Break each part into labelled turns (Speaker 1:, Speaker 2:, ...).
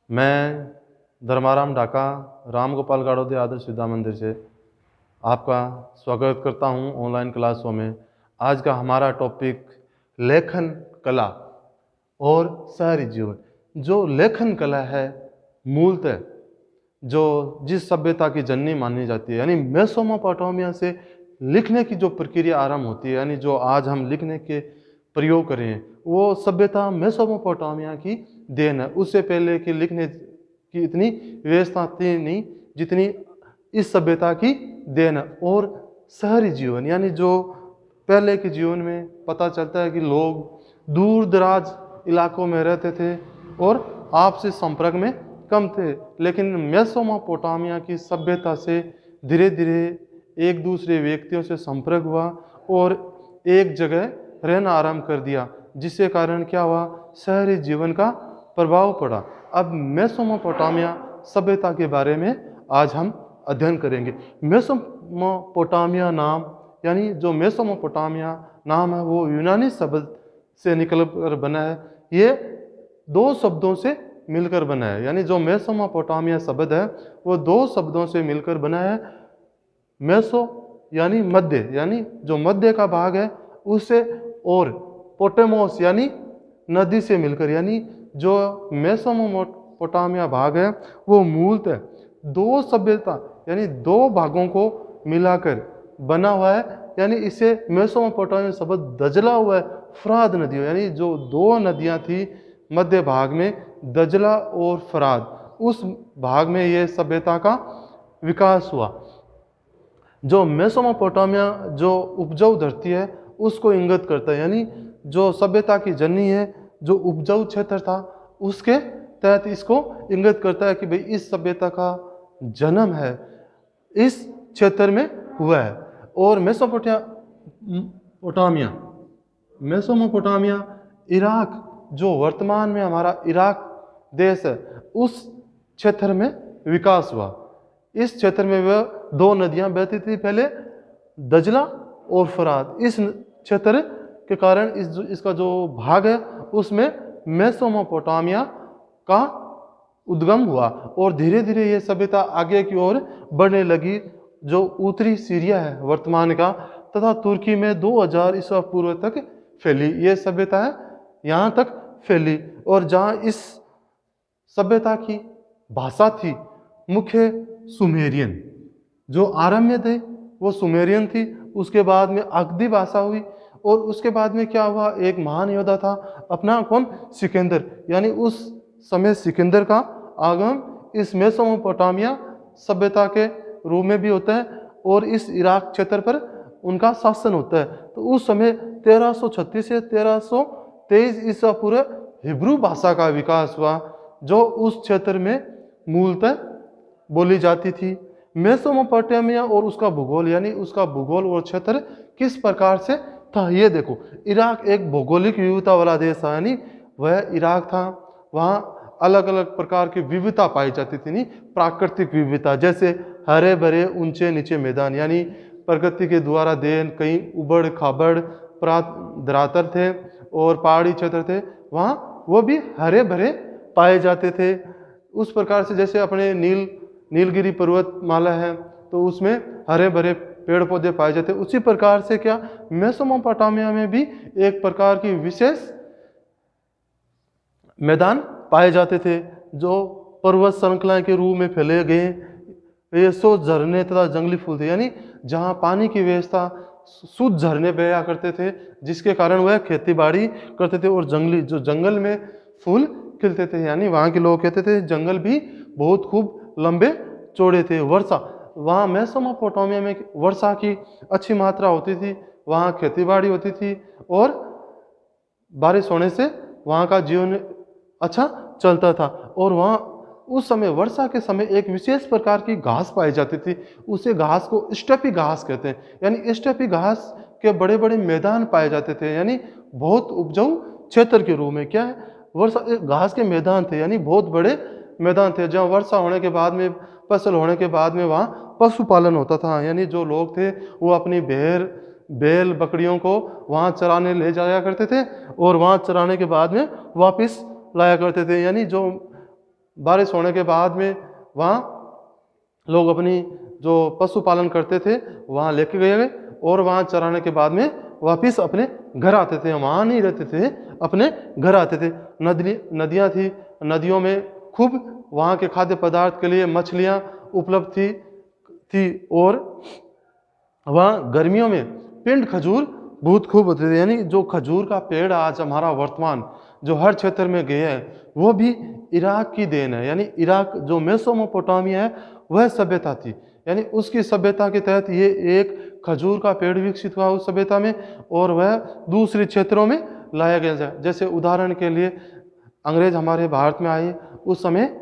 Speaker 1: मैं धर्माराम ढाका राम गोपाल गाड़ोदे आदर्श विद्या मंदिर से आपका स्वागत करता हूं ऑनलाइन क्लासों में। आज का हमारा टॉपिक लेखन कला और शहरी जीवन। जो लेखन कला है मूलतः जो जिस सभ्यता की जननी मानी जाती है, यानी मेसोपोटामिया से लिखने की जो प्रक्रिया आरंभ होती है, यानी जो आज हम लिखने के प्रयोग करें हैं, वो सभ्यता मेसोपोटामिया की देन है। उससे पहले की लिखने की इतनी व्यवस्था थी नहीं जितनी इस सभ्यता की देन है। और शहरी जीवन यानी जो पहले के जीवन में पता चलता है कि लोग दूर दराज इलाकों में रहते थे और आपसी संपर्क में कम थे, लेकिन मेसोपोटामिया की सभ्यता से धीरे धीरे एक दूसरे व्यक्तियों से संपर्क हुआ और एक जगह रहना आरंभ कर दिया, जिसके कारण क्या हुआ, शहरी जीवन का प्रभाव पड़ा। अब मेसोपोटामिया सभ्यता के बारे में आज हम अध्ययन करेंगे। मेसोपोटामिया नाम यानी जो मेसोपोटामिया नाम है वो यूनानी शब्द से निकल कर बना है। ये दो शब्दों से मिलकर बना है, यानी जो मेसोपोटामिया शब्द है वो दो शब्दों से मिलकर बना है। मेसो यानी मध्य, यानी जो मध्य का भाग है उससे, और पोटेमोस यानी नदी से मिलकर, यानी जो मेसोपोटामिया भाग है वो मूलतः दो सभ्यता यानी दो भागों को मिलाकर बना हुआ है। यानी इसे मेसोपोटामिया शब्द दजला हुआ है फराद नदियों, यानी जो दो नदियां थी मध्य भाग में, दजला और फराद, उस भाग में ये सभ्यता का विकास हुआ। जो मेसोपोटामिया जो उपजाऊ धरती है उसको इंगित करता है, यानी जो सभ्यता की जननी है जो उपजाऊ क्षेत्र था उसके तहत इसको इंगित करता है कि भाई इस सभ्यता का जन्म है इस क्षेत्र में हुआ है। और मेसोपोटामिया इराक, जो वर्तमान में हमारा इराक देश है, उस क्षेत्र में विकास हुआ। इस क्षेत्र में वह दो नदियां बहती थी, पहले दजला और फरात। इस क्षेत्र के कारण इसका जो भाग है उसमें मेसोपोटामिया का उद्गम हुआ और धीरे धीरे ये सभ्यता आगे की ओर बढ़ने लगी, जो उत्तरी सीरिया है वर्तमान का तथा तुर्की में 2000 ईसा पूर्व तक फैली। ये सभ्यता है यहाँ तक फैली, और जहाँ इस सभ्यता की भाषा थी मुख्य सुमेरियन, जो आरंभ में थे वो सुमेरियन थी। उसके बाद में अकदी भाषा हुई, और उसके बाद में क्या हुआ, एक महान योद्धा था अपना कौन, सिकंदर, यानी उस समय सिकंदर का आगमन इस मेसोपोटामिया सभ्यता के रूप में भी होता है और इस इराक क्षेत्र पर उनका शासन होता है। तो उस समय 1336 से 1323 ईसा पूर्व हिब्रू भाषा का विकास हुआ, जो उस क्षेत्र में मूलतः बोली जाती थी। मेसोपोटामिया और उसका भूगोल, यानी उसका भूगोल और क्षेत्र किस प्रकार से था, ये देखो। इराक एक भौगोलिक विविधता वाला देश था, यानी वह इराक था, वहाँ अलग अलग प्रकार की विविधता पाई जाती थी। नहीं, प्राकृतिक विविधता, जैसे हरे भरे ऊंचे नीचे मैदान, यानी प्रकृति के द्वारा देन, कहीं उबड़ खाबड़ धरातल थे और पहाड़ी क्षेत्र थे, वहाँ वो भी हरे भरे पाए जाते थे। उस प्रकार से जैसे अपने नीलगिरी पर्वतमाला है तो उसमें हरे भरे पेड़ पौधे पाए जाते, उसी प्रकार से क्या मेसोपोटामिया में भी एक प्रकार की विशेष मैदान पाए जाते थे, जो पर्वत श्रृंखला के रूप में फैले गए। ये 100 झरने तथा जंगली फूल थे, यानी जहाँ पानी की व्यवस्था, शुद्ध झरने बहया करते थे जिसके कारण वह खेती बाड़ी करते थे, और जो जंगल में फूल खिलते थे, यानी वहाँ के लोग कहते थे जंगल भी बहुत खूब लंबे चौड़े थे। वर्षा, वहाँ मेसोपोटामिया में वर्षा की अच्छी मात्रा होती थी, वहाँ खेती बाड़ी होती थी और बारिश होने से वहाँ का जीवन अच्छा चलता था। और वहाँ उस समय वर्षा के समय एक विशेष प्रकार की घास पाई जाती थी, उसे घास को स्टेपी घास कहते हैं, यानी स्टेपी घास के बड़े बड़े मैदान पाए जाते थे, यानी बहुत उपजाऊ क्षेत्र के रूप में क्या है, वर्षा घास के मैदान थे, यानी बहुत बड़े मैदान थे जहाँ वर्षा होने के बाद में, फसल होने के बाद में वहाँ पशुपालन होता था, यानी जो लोग थे वो अपनी बैल बकरियों को वहाँ चराने ले जाया करते थे और वहाँ चराने के बाद में वापस लाया करते थे। यानी जो बारिश होने के बाद में वहाँ लोग अपनी जो पशुपालन करते थे वहाँ लेके गए और वहाँ चराने के बाद में वापस अपने घर आते थे। वहाँ नहीं रहते थे, अपने घर आते थे। नदियाँ थी, नदियों में खूब वहाँ के खाद्य पदार्थ के लिए मछलियाँ उपलब्ध थी और वहाँ गर्मियों में पिंड खजूर बहुत खूब होते थे। यानी जो खजूर का पेड़ आज हमारा वर्तमान जो हर क्षेत्र में गया है वो भी इराक की देन है। यानी इराक जो मेसोपोटामिया है वह सभ्यता थी, यानी उसकी सभ्यता के तहत ये एक खजूर का पेड़ विकसित हुआ उस सभ्यता में और वह दूसरे क्षेत्रों में लाया गया। जैसे उदाहरण के लिए अंग्रेज हमारे भारत में आए, उस समय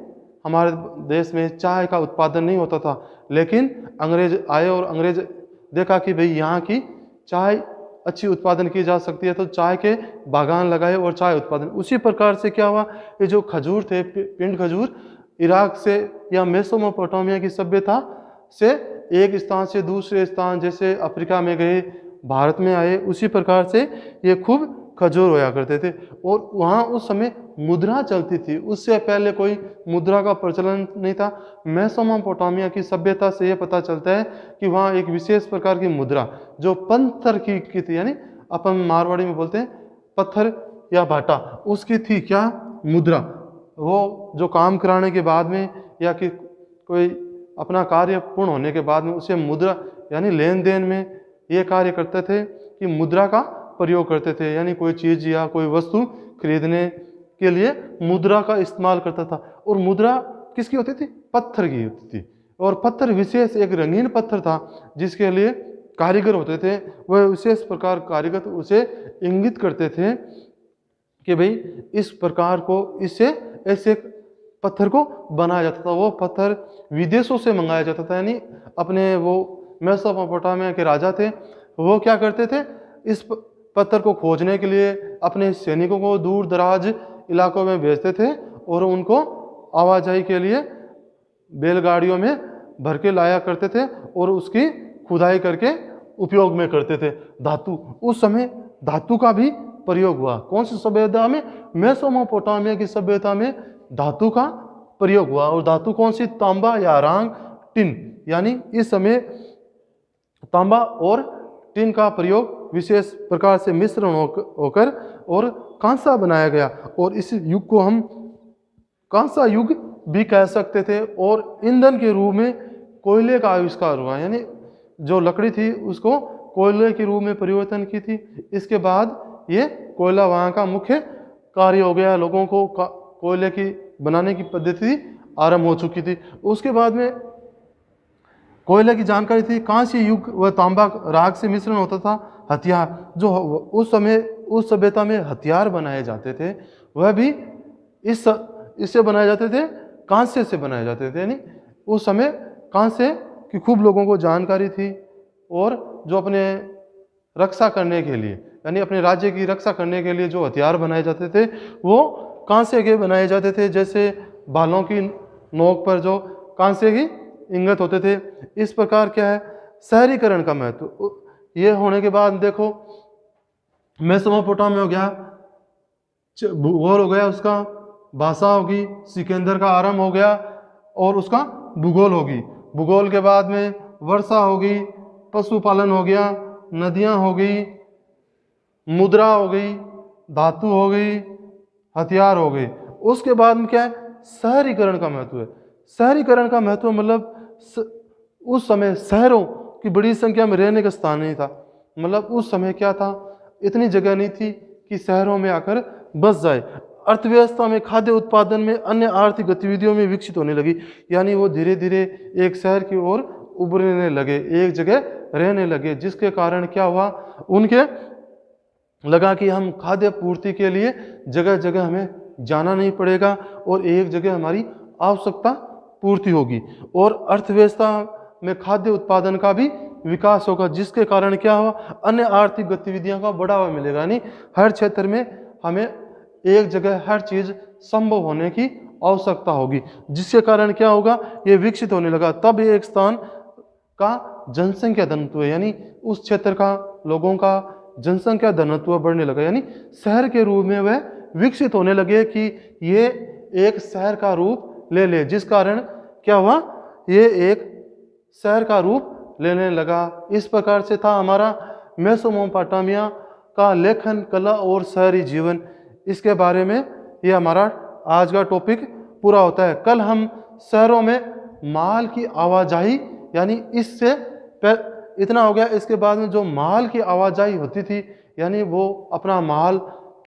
Speaker 1: हमारे देश में चाय का उत्पादन नहीं होता था, लेकिन अंग्रेज आए और अंग्रेज देखा कि भाई यहाँ की चाय अच्छी उत्पादन की जा सकती है, तो चाय के बागान लगाए और चाय उत्पादन। उसी प्रकार से क्या हुआ, ये जो खजूर थे, पिंड खजूर, इराक से या मेसोपोटामिया की सभ्यता से एक स्थान से दूसरे स्थान, जैसे अफ्रीका में गए, भारत में आए, उसी प्रकार से ये खूब खजूर होया करते थे। और वहाँ उस समय मुद्रा चलती थी, उससे पहले कोई मुद्रा का प्रचलन नहीं था। मेसोपोटामिया की सभ्यता से ये पता चलता है कि वहाँ एक विशेष प्रकार की मुद्रा जो पत्थर की थी, यानी अपन मारवाड़ी में बोलते हैं पत्थर या भाटा, उसकी थी क्या, मुद्रा। वो जो काम कराने के बाद में या कि कोई अपना कार्य पूर्ण होने के बाद में उसे मुद्रा यानी लेन देन में ये कार्य करते थे कि मुद्रा का प्रयोग करते थे। यानी कोई चीज़ या कोई वस्तु खरीदने के लिए मुद्रा का इस्तेमाल करता था। और मुद्रा किसकी होती थी, पत्थर की होती थी। और पत्थर विशेष एक रंगीन पत्थर था जिसके लिए कारीगर होते थे, वह विशेष प्रकार कारीगर उसे इंगित करते थे कि भाई इस प्रकार को, इससे ऐसे पत्थर को बनाया जाता था। वो पत्थर विदेशों से मंगाया जाता था। यानी अपने वो मेसोपोटामिया के राजा थे, वो क्या करते थे, इस पत्थर को खोजने के लिए अपने सैनिकों को दूर दराज इलाकों में भेजते थे और उनको आवाजाही के लिए बैलगाड़ियों में भर के लाया करते थे और उसकी खुदाई करके उपयोग में करते थे। धातु, उस समय धातु का भी प्रयोग हुआ। कौन सी सभ्यता में, मेसोपोटामिया की सभ्यता में धातु का प्रयोग हुआ। और धातु कौन सी, तांबा या रांग, टिन। यानी इस समय तांबा और टिन का प्रयोग विशेष प्रकार से मिश्रण होकर और कांसा बनाया गया। और इस युग को हम कांसा युग भी कह सकते थे। और ईंधन के रूप में कोयले का आविष्कार हुआ, यानी जो लकड़ी थी उसको कोयले के रूप में परिवर्तन की थी। इसके बाद ये कोयला वहाँ का मुख्य कार्य हो गया, लोगों को कोयले की बनाने की पद्धति आरंभ हो चुकी थी। उसके बाद में कोयले की जानकारी थी, कांस्य युग व तांबा राग से मिश्रण होता था। हथियार, जो उस समय उस सभ्यता में हथियार बनाए जाते थे वह भी इससे बनाए जाते थे, कांस्य से बनाए जाते थे। यानी उस समय कांस्य की खूब लोगों को जानकारी थी। और जो अपने रक्षा करने के लिए, यानी अपने राज्य की रक्षा करने के लिए जो हथियार बनाए जाते थे वो कांस्य के बनाए जाते थे। जैसे भालों की नोक पर जो कांस्य की इंगत होते थे। इस प्रकार क्या है, शहरीकरण का महत्व। ये होने के बाद देखो मेसोपोटामिया हो गया, भूगोल हो गया उसका, भाषा होगी, सिकंदर का आरंभ हो गया और उसका भूगोल होगी। भूगोल के बाद में वर्षा होगी, पशुपालन हो गया, नदियाँ हो गई, मुद्रा हो गई, धातु हो गई, हथियार हो गए। उसके बाद में क्या है, शहरीकरण का महत्व है। शहरीकरण का महत्व मतलब उस समय शहरों की बड़ी संख्या में रहने का स्थान नहीं था। मतलब उस समय क्या था, इतनी जगह नहीं थी कि शहरों में आकर बस जाए। अर्थव्यवस्था में, खाद्य उत्पादन में, अन्य आर्थिक गतिविधियों में विकसित होने लगी। यानी वो धीरे धीरे एक शहर की ओर उभरने लगे, एक जगह रहने लगे, जिसके कारण क्या हुआ, उनके लगा कि हम खाद्य पूर्ति के लिए जगह जगह हमें जाना नहीं पड़ेगा और एक जगह हमारी आवश्यकता पूर्ति होगी। और अर्थव्यवस्था में खाद्य उत्पादन का भी विकास होगा, जिसके कारण क्या हुआ, अन्य आर्थिक गतिविधियों का बढ़ावा मिलेगा। यानी हर क्षेत्र में हमें एक जगह हर चीज़ संभव होने की आवश्यकता होगी, जिसके कारण क्या होगा, ये विकसित होने लगा। तब एक स्थान का जनसंख्या घनत्व, यानी उस क्षेत्र का लोगों का जनसंख्या घनत्व बढ़ने लगा। यानी शहर के रूप में वह विकसित होने लगे कि ये एक शहर का रूप ले ले, जिस कारण क्या हुआ, ये एक शहर का रूप लेने लगा। इस प्रकार से था हमारा मेसोपोटामिया का लेखन कला और शहरी जीवन। इसके बारे में ये हमारा आज का टॉपिक पूरा होता है। कल हम शहरों में माल की आवाजाही, यानी इससे इतना हो गया। इसके बाद में जो माल की आवाजाही होती थी, यानी वो अपना माल